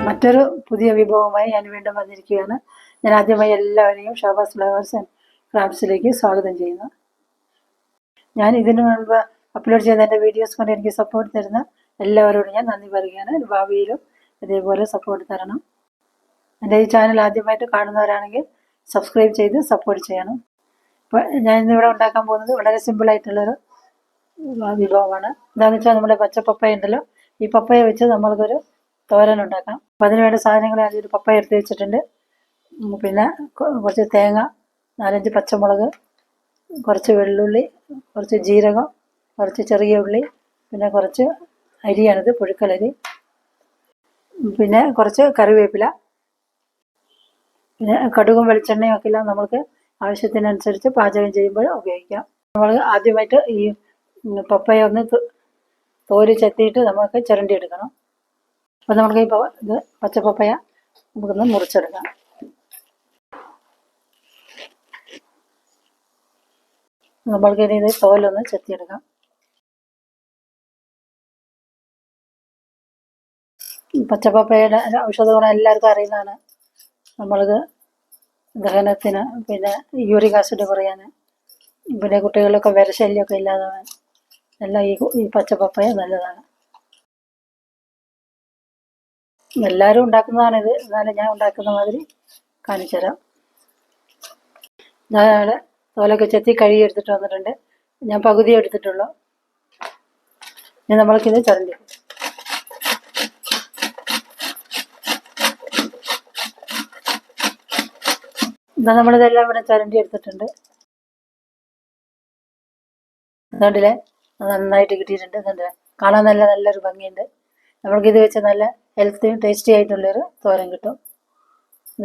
മറ്റൊരു പുതിയ വിഭവമായി ഞാൻ വീണ്ടും വന്നിരിക്കുകയാണ്. ഞാൻ ആദ്യമായി എല്ലാവരെയും ഷാബാസ് ഫ്ലവേഴ്സ് ആൻഡ് ക്രാഫ്റ്റ്സിലേക്ക് സ്വാഗതം ചെയ്യുന്നു. ഞാൻ ഇതിനു മുൻപ് അപ്ലോഡ് ചെയ്ത എൻ്റെ വീഡിയോസ് കൊണ്ട് എനിക്ക് സപ്പോർട്ട് തരുന്ന എല്ലാവരോടും ഞാൻ നന്ദി പറയുകയാണ്. ഭാവിയിലും ഇതേപോലെ സപ്പോർട്ട് തരണം. എൻ്റെ ഈ ചാനൽ ആദ്യമായിട്ട് കാണുന്നവരാണെങ്കിൽ സബ്സ്ക്രൈബ് ചെയ്ത് സപ്പോർട്ട് ചെയ്യണം. അപ്പോൾ ഞാൻ ഇന്നിവിടെ ഉണ്ടാക്കാൻ പോകുന്നത് വളരെ സിമ്പിളായിട്ടുള്ളൊരു വിഭവമാണ്. എന്താണെന്ന് വെച്ചാൽ നമ്മുടെ പച്ച പപ്പയ ഉണ്ടല്ലോ, ഈ പപ്പയ വെച്ച് നമ്മൾക്കൊരു തോരൻ ഉണ്ടാക്കാം. അപ്പം അതിന് വേണ്ട സാധനങ്ങൾ ഞാനൊരു പപ്പയ എടുത്ത് വെച്ചിട്ടുണ്ട്. പിന്നെ കുറച്ച് തേങ്ങ, 4-5 പച്ചമുളക്, കുറച്ച് വെള്ളുള്ളി, കുറച്ച് ജീരകം, കുറച്ച് ചെറിയ ഉള്ളി, പിന്നെ കുറച്ച് അരിയാണിത്, പുഴുക്കലരി, പിന്നെ കുറച്ച് കറിവേപ്പില, പിന്നെ കടുകും വെളിച്ചെണ്ണയും ഒക്കെ എല്ലാം നമുക്ക് ആവശ്യത്തിനനുസരിച്ച് പാചകം ചെയ്യുമ്പോൾ ഉപയോഗിക്കാം. നമ്മൾ ആദ്യമായിട്ട് ഈ പപ്പയ ഒന്ന് തോല് ചെത്തിയിട്ട് നമുക്ക് ചിരണ്ടി എടുക്കണം. അപ്പോൾ നമുക്ക് ഇത് പച്ചപ്പപ്പയ നമുക്കൊന്ന് മുറിച്ചെടുക്കാം. നമ്മൾക്ക് ഇനി ഇത് തോലൊന്ന് ചെത്തിയെടുക്കാം. പച്ചപ്പപ്പയുടെ ഔഷധ ഗുണം എല്ലാവർക്കും അറിയുന്നതാണ്. നമ്മൾക്ക് ദഹനത്തിന്, പിന്നെ യൂറിക് ആസിഡ് കുറയാൻ, പിന്നെ കുട്ടികളൊക്കെ വിരശല്യമൊക്കെ ഇല്ലാതാവാൻ എല്ലാം ഈ പച്ചപ്പപ്പയ നല്ലതാണ്. എല്ലാവരും ഉണ്ടാക്കുന്നതാണിത്, എന്നാലും ഞാൻ ഉണ്ടാക്കുന്ന മാതിരി കാണിച്ചു തരാം. ഞാൻ തോലൊക്കെ ചെത്തി കഴുകി എടുത്തിട്ട് വന്നിട്ടുണ്ട്. ഞാൻ പകുതി എടുത്തിട്ടുള്ളൂ. ഇനി നമ്മൾക്കിത് ചരണ്ടി ഇതാ, നമ്മളിതെല്ലാം ഇവിടെ ചരണ്ടി എടുത്തിട്ടുണ്ട്. അതുകൊണ്ടില്ലേ നന്നായിട്ട് കിട്ടിയിട്ടുണ്ട്. അതുകൊണ്ടില്ലേ കാണാൻ നല്ലൊരു ഭംഗിയുണ്ട്. നമ്മൾക്കിത് വെച്ച് നല്ല ഹെൽത്തിയും ടേസ്റ്റി ആയിട്ടുള്ളൊരു തോരൻ കിട്ടും.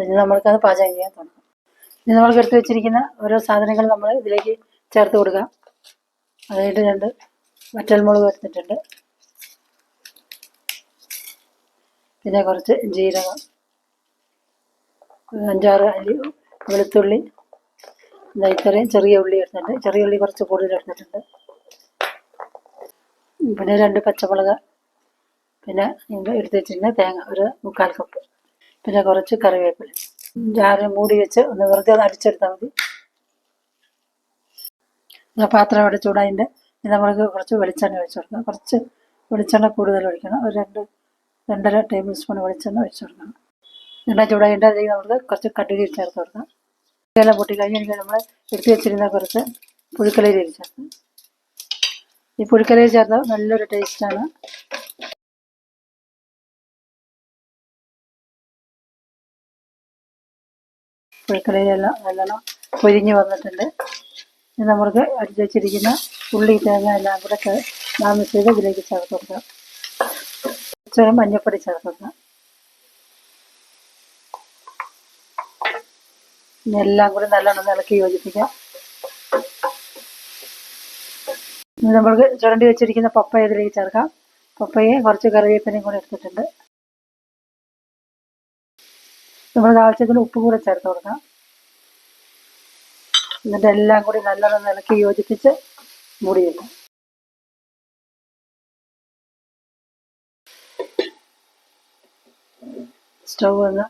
ഇനി നമ്മൾക്കത് പാചകം ചെയ്യാൻ തുടങ്ങും. ഇനി നമ്മൾക്ക് എടുത്ത് വെച്ചിരിക്കുന്ന ഓരോ സാധനങ്ങൾ നമ്മൾ ഇതിലേക്ക് ചേർത്ത് കൊടുക്കാം. അതായിട്ട് 2 വറ്റൽമുളക് എടുത്തിട്ടുണ്ട്, പിന്നെ കുറച്ച് ജീരകം, 5-6 അല്ലി വെളുത്തുള്ളി, ഇത്രയും ചെറിയ ഉള്ളി എടുത്തിട്ടുണ്ട്. ചെറിയ ഉള്ളി കുറച്ച് കൂടുതൽ എടുത്തിട്ടുണ്ട്. പിന്നെ 2 പച്ചമുളക്, പിന്നെ എടുത്ത് വെച്ചിരുന്ന തേങ്ങ ഒരു 3/4 കപ്പ്, പിന്നെ കുറച്ച് കറിവേപ്പില. ജാറ് മൂടി വെച്ച് ഒന്ന് വെറുതെ അടിച്ചെടുത്താൽ മതി. പാത്രം ഇവിടെ ചൂടായിട്ട് നമ്മൾക്ക് കുറച്ച് വെളിച്ചെണ്ണ ഒഴിച്ചു കൊടുക്കാം. കുറച്ച് വെളിച്ചെണ്ണ കൂടുതൽ ഒഴിക്കണം. ഒരു 2-2.5 ടേബിൾ സ്പൂൺ വെളിച്ചെണ്ണ ഒഴിച്ചു കൊടുക്കണം. എണ്ണ ചൂടായിട്ട് അതിലേക്ക് നമുക്ക് കുറച്ച് കടുക് ചേർത്ത് കൊടുക്കാം. ഇതെല്ലാം പൊട്ടിക്കഴിഞ്ഞ് നമ്മൾ എടുത്ത് വെച്ചിരുന്ന കുറച്ച് പുഴുക്കലരി ചേർത്ത്. ഈ പുഴുക്കലരി ചേർത്താൽ നല്ലൊരു ടേസ്റ്റാണ്. പുഴുക്കലരിയെല്ലാം നല്ലോണം പൊരിഞ്ഞ് വന്നിട്ടുണ്ട്. ഇനി നമ്മൾക്ക് അടിച്ചു വെച്ചിരിക്കുന്ന ഉള്ളി, തേങ്ങ എല്ലാം കൂടെ മിക്സ് ചെയ്ത് ഇതിലേക്ക് ചേർത്ത് കൊടുക്കാം. കുറച്ച് മഞ്ഞൾപ്പൊടി ചേർത്ത് കൊടുക്കാം. ഇനി എല്ലാം കൂടി നല്ലോണം ഇളക്കി യോജിപ്പിക്കാം. ഇനി നമ്മൾക്ക് ചുരണ്ടി വെച്ചിരിക്കുന്ന പപ്പയ ഇതിലേക്ക് ചേർക്കാം. പപ്പയെ കുറച്ച് കറിവേപ്പിലയും കൂടെ എടുത്തിട്ടുണ്ട്. നമ്മൾക്ക് ആവശ്യത്തിന് ഉപ്പ് കൂടെ ചേർത്ത് കൊടുക്കാം. എന്നിട്ട് എല്ലാം കൂടി നല്ലോണം ഇളക്കി യോജിപ്പിച്ച് മൂടി വെക്കാം. സ്റ്റൗ ഒന്ന്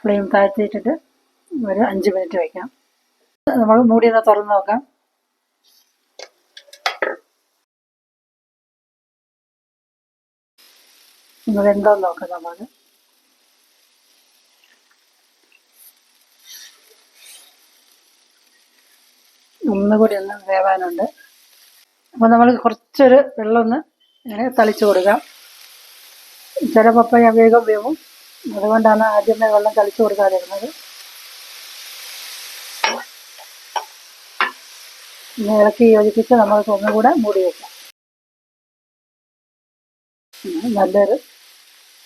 ഫ്ലെയിം താഴ്ത്തിയിട്ടിട്ട് ഒരു 5 മിനിറ്റ് വയ്ക്കാം. നമ്മൾ മൂടി ഒന്ന് തുറന്ന് നോക്കാം. നമ്മൾ എന്താന്ന് നോക്കാം. നമ്മൾ ഒന്നുകൂടി ഒന്ന് വേവാനുണ്ട്. അപ്പോൾ നമ്മൾ കുറച്ചൊരു വെള്ളം ഒന്ന് ഇങ്ങനെ തളിച്ചു കൊടുക്കാം. ചില പപ്പയ വേഗം വേവും, അതുകൊണ്ടാണ് ആദ്യമേ വെള്ളം തളിച്ചു കൊടുക്കാതിരുന്നത്. ഇനി ഇളക്കി യോജിപ്പിച്ച് നമ്മൾക്ക് ഒന്നുകൂടെ മൂടി വയ്ക്കാം. നല്ലൊരു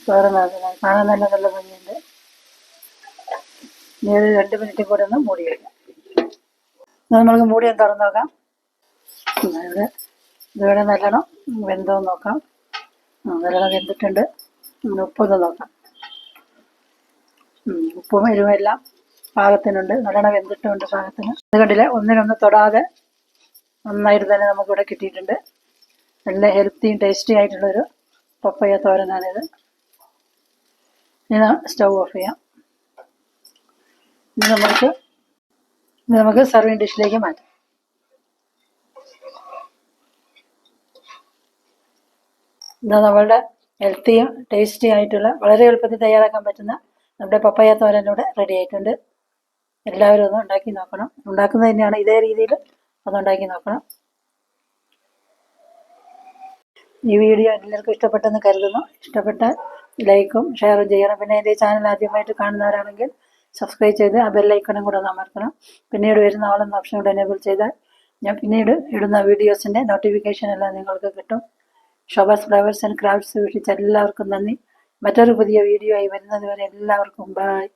തോരനാണ്, കാണാൻ നല്ല ഭംഗിയുണ്ട്. ഇനി ഒരു 2 മിനിറ്റ് കൂടെ ഒന്ന് മൂടി വയ്ക്കാം. നമ്മൾക്ക് മൂടി ഒന്ന് തുറന്ന് നോക്കാം. ഇവിടെ നല്ലോണം വെന്തോന്ന് നോക്കാം. നല്ലോണം വെന്തിട്ടുണ്ട്. അങ്ങനെ ഉപ്പൊന്ന് നോക്കാം. ഉപ്പും എരിവുമെല്ലാം പാകത്തിനുണ്ട്. നല്ലോണം വെന്തിട്ടുണ്ട് പാകത്തിന്. അത് കണ്ടില്ലേ, ഒന്നിനൊന്ന് തൊടാതെ നന്നായിട്ട് തന്നെ നമുക്കിവിടെ കിട്ടിയിട്ടുണ്ട്. നല്ല ഹെൽത്തിയും ടേസ്റ്റി ആയിട്ടുള്ളൊരു പപ്പയ തോരനാണിത്. ഇനി സ്റ്റൗ ഓഫ് ചെയ്യാം. ഇനി നമുക്ക് സർവിങ് ഡിഷിലേക്ക് മാറ്റാം. ഇതാ നമ്മളുടെ ഹെൽത്തിയും ടേസ്റ്റി ആയിട്ടുള്ള വളരെ എളുപ്പത്തിൽ തയ്യാറാക്കാൻ പറ്റുന്ന നമ്മുടെ പപ്പായ തോരൻ ഇവിടെ റെഡി ആയിട്ടുണ്ട്. എല്ലാവരും ഒന്ന് ഉണ്ടാക്കി നോക്കണം. ഉണ്ടാക്കുന്നത് തന്നെയാണ് ഇതേ രീതിയിൽ അതുണ്ടാക്കി നോക്കണം. ഈ വീഡിയോ എല്ലാവർക്കും ഇഷ്ടപ്പെട്ടെന്ന് കരുതുന്നു. ഇഷ്ടപ്പെട്ടാൽ ലൈക്കും ഷെയറും ചെയ്യണം. പിന്നെ എൻ്റെ ചാനൽ ആദ്യമായിട്ട് കാണുന്നവരാണെങ്കിൽ സബ്സ്ക്രൈബ് ചെയ്ത് ആ ബെല്ലൈക്കണും കൂടെ ഒന്ന് അമർത്തണം. പിന്നീട് വരുന്ന ഓളെന്ന ഓപ്ഷൻ കൂടെ എനേബിൾ ചെയ്താൽ ഞാൻ പിന്നീട് ഇടുന്ന വീഡിയോസിൻ്റെ നോട്ടിഫിക്കേഷൻ എല്ലാം നിങ്ങൾക്ക് കിട്ടും. ഷോബാസ് ഫ്ലവേഴ്സ് ആൻഡ് ക്രാഫ്റ്റ്സ് വീക്ഷിച്ച എല്ലാവർക്കും നന്ദി. മറ്റൊരു പുതിയ വീഡിയോ ആയി വരുന്നത് വരെ എല്ലാവർക്കും ബൈ.